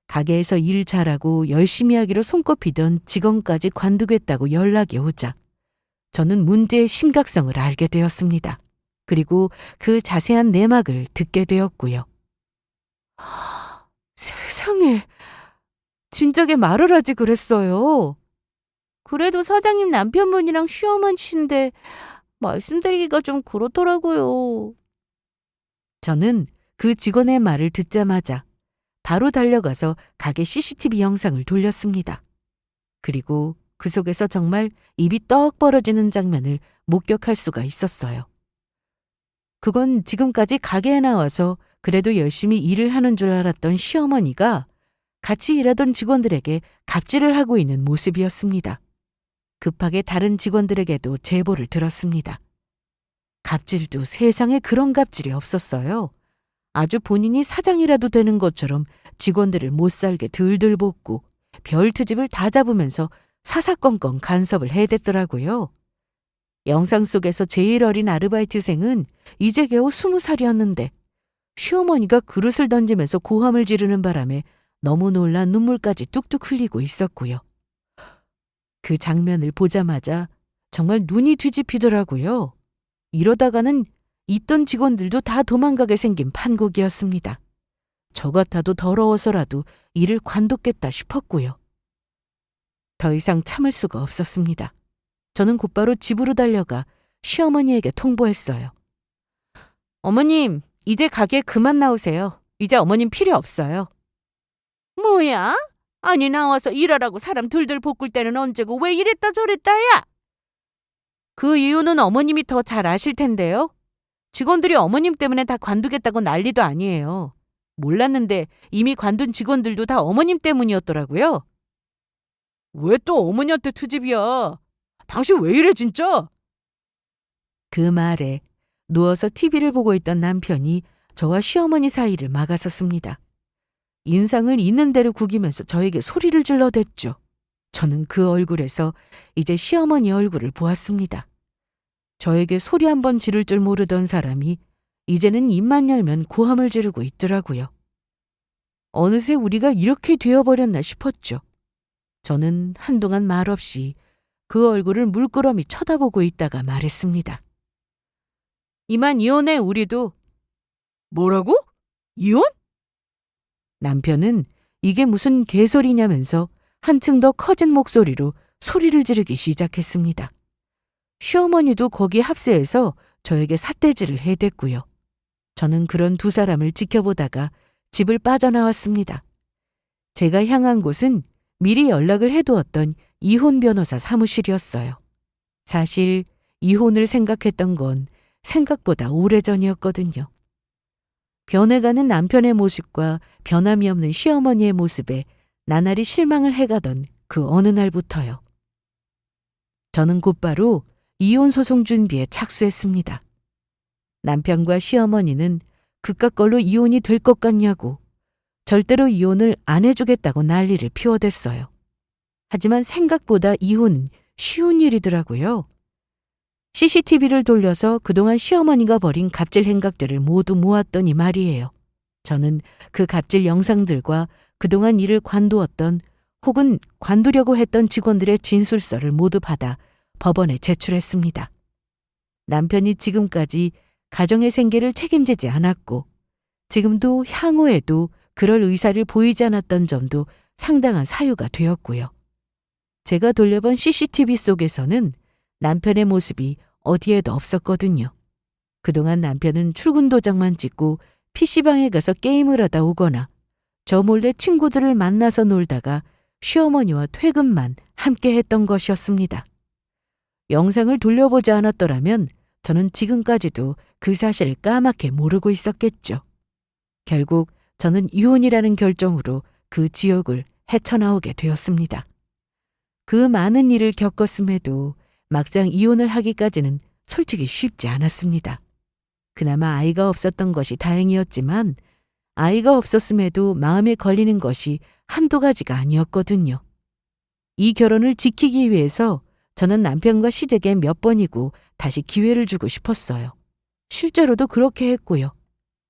가게에서 일 잘하고 열심히 하기로 손꼽히던 직원까지 관두겠다고 연락이 오자 저는 문제의 심각성을 알게 되었습니다. 그리고 그 자세한 내막을 듣게 되었고요. 세상에, 진작에 말을 하지 그랬어요. 그래도 사장님 남편분이랑 시어머니신데 말씀드리기가 좀 그렇더라고요. 저는 그 직원의 말을 듣자마자 바로 달려가서 가게 CCTV 영상을 돌렸습니다. 그리고 그 속에서 정말 입이 떡 벌어지는 장면을 목격할 수가 있었어요. 그건 지금까지 가게에 나와서 그래도 열심히 일을 하는 줄 알았던 시어머니가 같이 일하던 직원들에게 갑질을 하고 있는 모습이었습니다. 급하게 다른 직원들에게도 제보를 들었습니다. 갑질도 세상에 그런 갑질이 없었어요. 아주 본인이 사장이라도 되는 것처럼 직원들을 못살게 들들 볶고 별 트집을 다 잡으면서 사사건건 간섭을 해댔더라고요. 영상 속에서 제일 어린 아르바이트생은 이제 겨우 20살이었는데 시어머니가 그릇을 던지면서 고함을 지르는 바람에 너무 놀라 눈물까지 뚝뚝 흘리고 있었고요. 그 장면을 보자마자 정말 눈이 뒤집히더라고요. 이러다가는 있던 직원들도 다 도망가게 생긴 판국이었습니다. 저 같아도 더러워서라도 일을 관뒀겠다 싶었고요. 더 이상 참을 수가 없었습니다. 저는 곧바로 집으로 달려가 시어머니에게 통보했어요. 어머님, 이제 가게 그만 나오세요. 이제 어머님 필요 없어요. 뭐야? 아니 나와서 일하라고 사람 들들 볶을 때는 언제고 왜 이랬다 저랬다야? 그 이유는 어머님이 더 잘 아실 텐데요. 직원들이 어머님 때문에 다 관두겠다고 난리도 아니에요. 몰랐는데 이미 관둔 직원들도 다 어머님 때문이었더라고요. 왜 또 어머니한테 트집이야? 당신 왜 이래 진짜? 그 말에 누워서 TV를 보고 있던 남편이 저와 시어머니 사이를 막아섰습니다. 인상을 있는 대로 구기면서 저에게 소리를 질러댔죠. 저는 그 얼굴에서 이제 시어머니 얼굴을 보았습니다. 저에게 소리 한 번 지를 줄 모르던 사람이 이제는 입만 열면 고함을 지르고 있더라고요. 어느새 우리가 이렇게 되어버렸나 싶었죠. 저는 한동안 말없이 그 얼굴을 물끄러미 쳐다보고 있다가 말했습니다. 이만 이혼해 우리도. 뭐라고? 이혼? 남편은 이게 무슨 개소리냐면서 한층 더 커진 목소리로 소리를 지르기 시작했습니다. 시어머니도 거기 합세해서 저에게 삿대질을 해댔고요. 저는 그런 두 사람을 지켜보다가 집을 빠져나왔습니다. 제가 향한 곳은 미리 연락을 해두었던 이혼 변호사 사무실이었어요. 사실 이혼을 생각했던 건 생각보다 오래전이었거든요. 변해가는 남편의 모습과 변함이 없는 시어머니의 모습에 나날이 실망을 해가던 그 어느 날부터요. 저는 곧바로 이혼 소송 준비에 착수했습니다. 남편과 시어머니는 그깟 걸로 이혼이 될 것 같냐고 절대로 이혼을 안 해주겠다고 난리를 피워댔어요. 하지만 생각보다 이혼은 쉬운 일이더라고요. CCTV를 돌려서 그동안 시어머니가 벌인 갑질 행각들을 모두 모았더니 말이에요. 저는 그 갑질 영상들과 그동안 이를 관두었던 혹은 관두려고 했던 직원들의 진술서를 모두 받아 법원에 제출했습니다. 남편이 지금까지 가정의 생계를 책임지지 않았고 지금도 향후에도 그럴 의사를 보이지 않았던 점도 상당한 사유가 되었고요. 제가 돌려본 CCTV 속에서는 남편의 모습이 어디에도 없었거든요. 그동안 남편은 출근 도장만 찍고 PC방에 가서 게임을 하다 오거나 저 몰래 친구들을 만나서 놀다가 시어머니와 퇴근만 함께 했던 것이었습니다. 영상을 돌려보지 않았더라면 저는 지금까지도 그 사실을 까맣게 모르고 있었겠죠. 결국 저는 이혼이라는 결정으로 그 지옥을 헤쳐나오게 되었습니다. 그 많은 일을 겪었음에도 막상 이혼을 하기까지는 솔직히 쉽지 않았습니다. 그나마 아이가 없었던 것이 다행이었지만 아이가 없었음에도 마음에 걸리는 것이 한두 가지가 아니었거든요. 이 결혼을 지키기 위해서 저는 남편과 시댁에 몇 번이고 다시 기회를 주고 싶었어요. 실제로도 그렇게 했고요.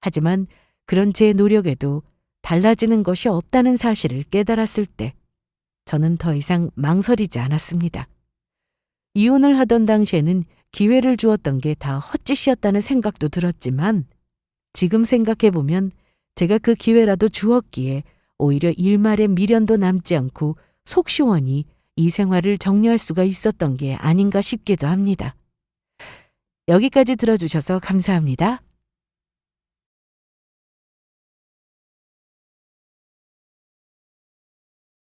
하지만 그런 제 노력에도 달라지는 것이 없다는 사실을 깨달았을 때 저는 더 이상 망설이지 않았습니다. 이혼을 하던 당시에는 기회를 주었던 게 다 헛짓이었다는 생각도 들었지만 지금 생각해보면 제가 그 기회라도 주었기에 오히려 일말의 미련도 남지 않고 속 시원히 이 생활을 정리할 수가 있었던 게 아닌가 싶기도 합니다. 여기까지 들어주셔서 감사합니다.